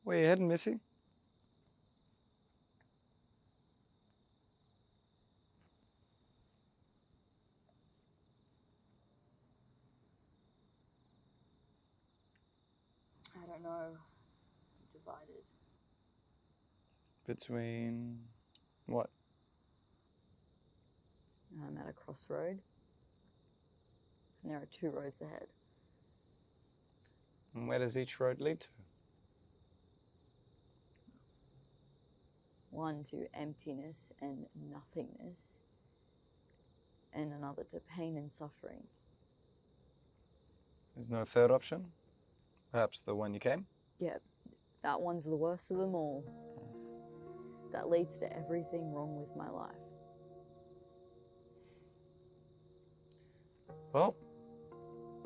Where you heading, Missy? I don't know. I'm divided. Between what? I'm at a crossroad, and there are two roads ahead. And where does each road lead to? One to emptiness and nothingness, and another to pain and suffering. There's no third option? Perhaps the one you came? Yeah, that one's the worst of them all. That leads to everything wrong with my life. Well,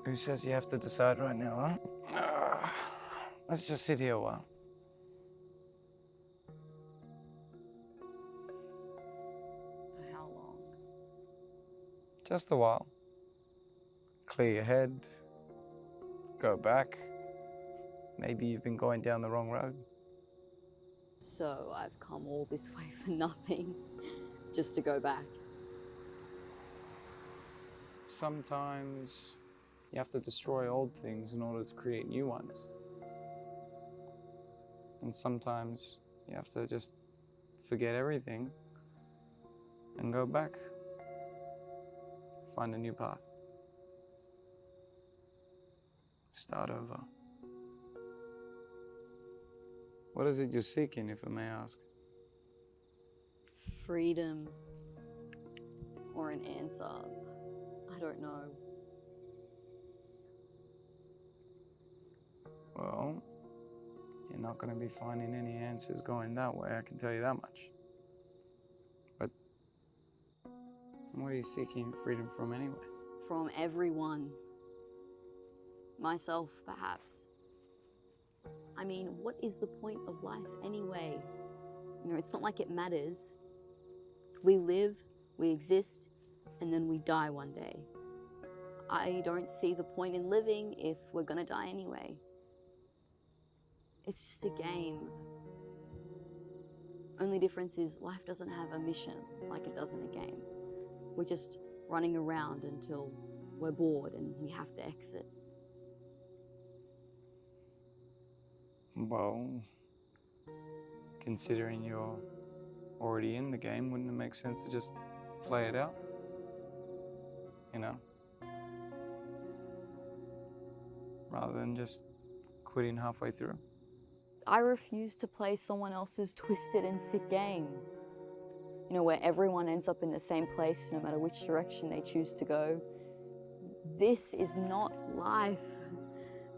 who says you have to decide right now, huh? Let's just sit here a while. For how long? Just a while. Clear your head. Go back. Maybe you've been going down the wrong road. So I've come all this way for nothing, just to go back. Sometimes you have to destroy old things in order to create new ones. And sometimes you have to just forget everything and go back. Find a new path. Start over. What is it you're seeking, if I may ask? Freedom or an answer. I don't know. Well, you're not going to be finding any answers going that way, I can tell you that much. But what are you seeking freedom from anyway? From everyone. Myself, perhaps. I mean, what is the point of life anyway? You know, it's not like it matters. We live, we exist, and then we die one day. I don't see the point in living if we're gonna die anyway. It's just a game. Only difference is life doesn't have a mission like it does in a game. We're just running around until we're bored and we have to exit. Well, considering you're already in the game, wouldn't it make sense to just play it out? You know? Rather than just quitting halfway through. I refuse to play someone else's twisted and sick game. You know, where everyone ends up in the same place no matter which direction they choose to go. This is not life.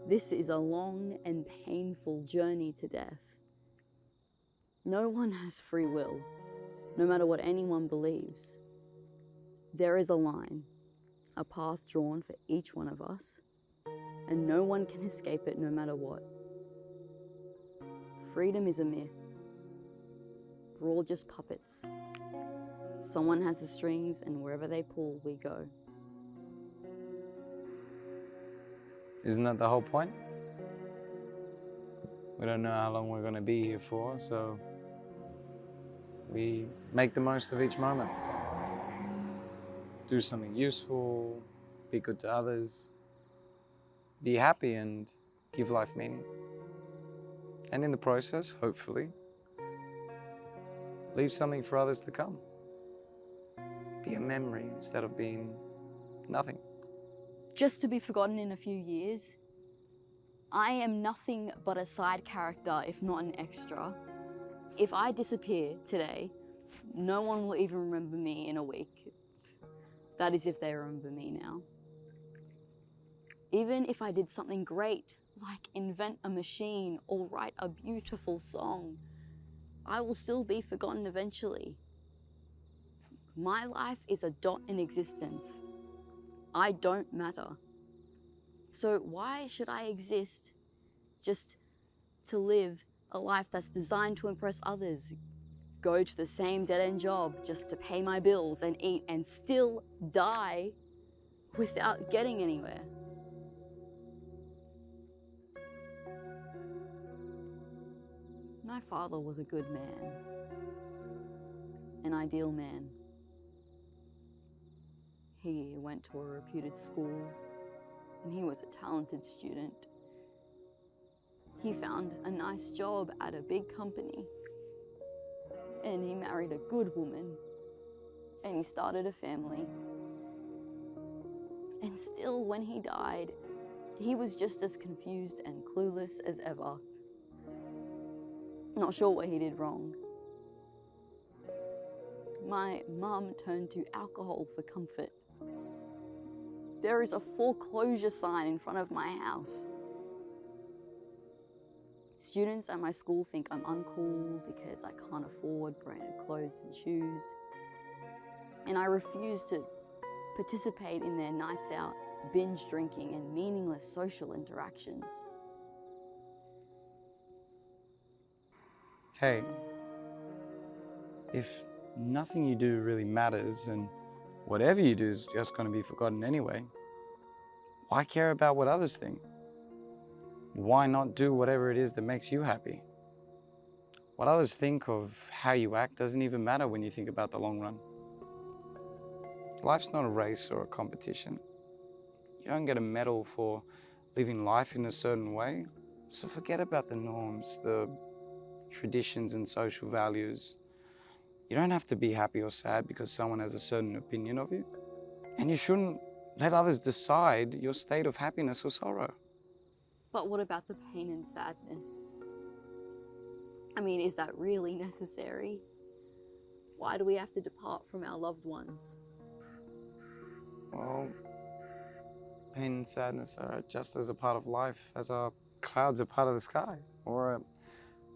This is a long and painful journey to death. No one has free will, no matter what anyone believes. There is a line, a path drawn for each one of us, and no one can escape it no matter what. Freedom is a myth. We're all just puppets. Someone has the strings, and wherever they pull, we go. Isn't that the whole point? We don't know how long we're going to be here for, so we make the most of each moment. Do something useful, be good to others, be happy and give life meaning. And in the process, hopefully, leave something for others to come. Be a memory instead of being nothing. Just to be forgotten in a few years. I am nothing but a side character, if not an extra. If I disappear today, no one will even remember me in a week. That is if they remember me now. Even if I did something great, like invent a machine or write a beautiful song, I will still be forgotten eventually. My life is a dot in existence. I don't matter. So why should I exist just to live a life that's designed to impress others? Go to the same dead-end job just to pay my bills and eat and still die without getting anywhere. My father was a good man, an ideal man. He went to a reputed school, and he was a talented student. He found a nice job at a big company, and he married a good woman, and he started a family. And still, when he died, he was just as confused and clueless as ever. Not sure what he did wrong. My mum turned to alcohol for comfort. There is a foreclosure sign in front of my house. Students at my school think I'm uncool because I can't afford branded clothes and shoes. And I refuse to participate in their nights out, binge drinking, and meaningless social interactions. Hey, if nothing you do really matters and whatever you do is just going to be forgotten anyway, why care about what others think? Why not do whatever it is that makes you happy? What others think of how you act doesn't even matter when you think about the long run. Life's not a race or a competition. You don't get a medal for living life in a certain way, so forget about the norms, the traditions and social values. You don't have to be happy or sad because someone has a certain opinion of you. And you shouldn't let others decide your state of happiness or sorrow. But what about the pain and sadness? I mean, is that really necessary? Why do we have to depart from our loved ones? Well, pain and sadness are just as a part of life as are clouds a part of the sky, or a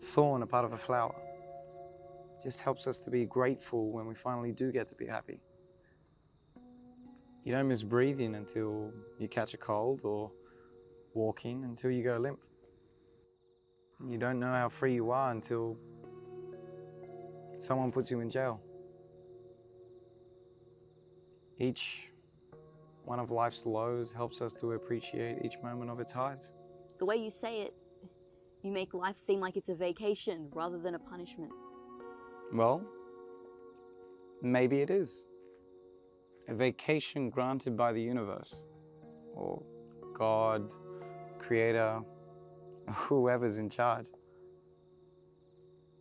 thorn a part of a flower. Just helps us to be grateful when we finally do get to be happy. You don't miss breathing until you catch a cold, or walking until you go limp. You don't know how free you are until someone puts you in jail. Each one of life's lows helps us to appreciate each moment of its highs. The way you say it, you make life seem like it's a vacation rather than a punishment. Well, maybe it is. A vacation granted by the universe, or God, Creator, whoever's in charge.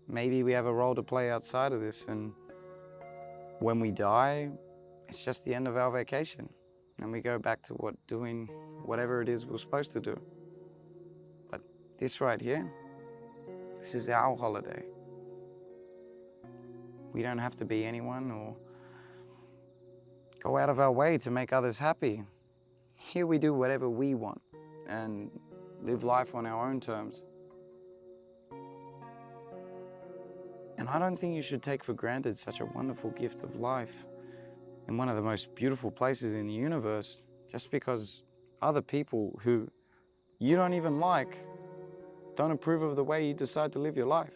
Maybe we have a role to play outside of this, and when we die, it's just the end of our vacation, and we go back to doing whatever it is we're supposed to do. But this right here, this is our holiday. We don't have to be anyone or go out of our way to make others happy. Here we do whatever we want and live life on our own terms. And I don't think you should take for granted such a wonderful gift of life in one of the most beautiful places in the universe just because other people who you don't even like don't approve of the way you decide to live your life.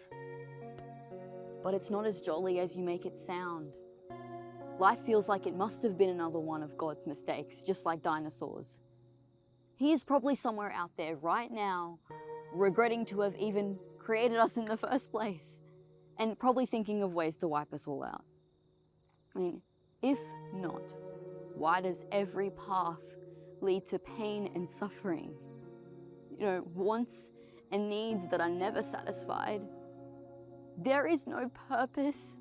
But it's not as jolly as you make it sound. Life feels like it must have been another one of God's mistakes, just like dinosaurs. He is probably somewhere out there right now, regretting to have even created us in the first place, and probably thinking of ways to wipe us all out. I mean, if not, why does every path lead to pain and suffering? You know, wants and needs that are never satisfied. There is no purpose,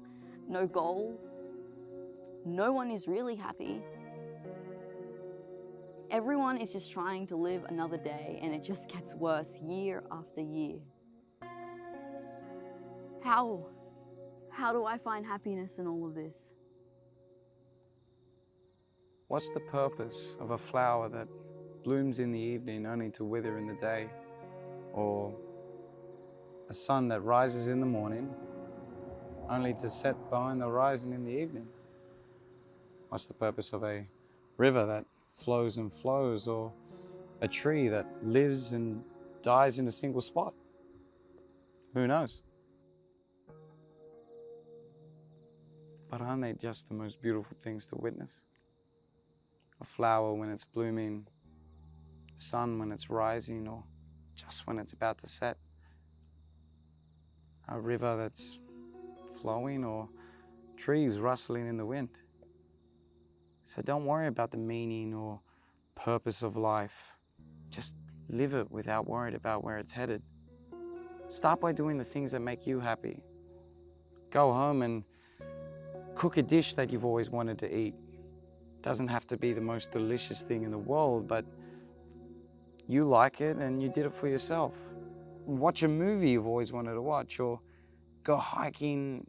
no goal. No one is really happy. Everyone is just trying to live another day, and it just gets worse year after year. How do I find happiness in all of this? What's the purpose of a flower that blooms in the evening only to wither in the day? Or a sun that rises in the morning only to set behind the horizon in the evening? What's the purpose of a river that flows and flows, or a tree that lives and dies in a single spot? Who knows? But aren't they just the most beautiful things to witness? A flower when it's blooming, the sun when it's rising, or just when it's about to set. a river that's flowing or trees rustling in the wind. So don't worry about the meaning or purpose of life. Just live it without worrying about where it's headed. Start by doing the things that make you happy. Go home and cook a dish that you've always wanted to eat. Doesn't have to be the most delicious thing in the world, but you like it and you did it for yourself. Watch a movie you've always wanted to watch, or go hiking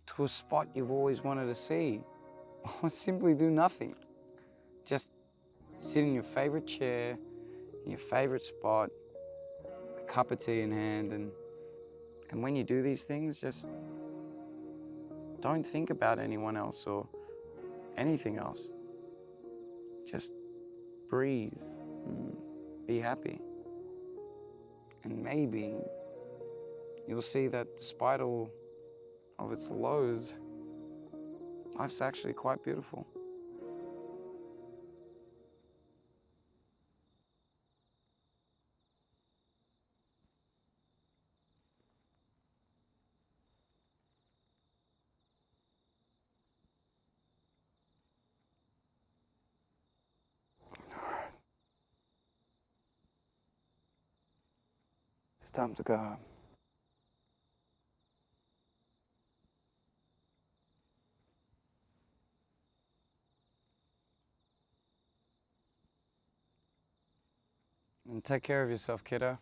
to a spot you've always wanted to see, or simply do nothing. Just sit in your favorite chair, in your favorite spot, a cup of tea in hand, and when you do these things, just don't think about anyone else or anything else. Just breathe, and be happy. And maybe you'll see that despite all of its lows, life's actually quite beautiful. It's time to go home. And take care of yourself, kiddo.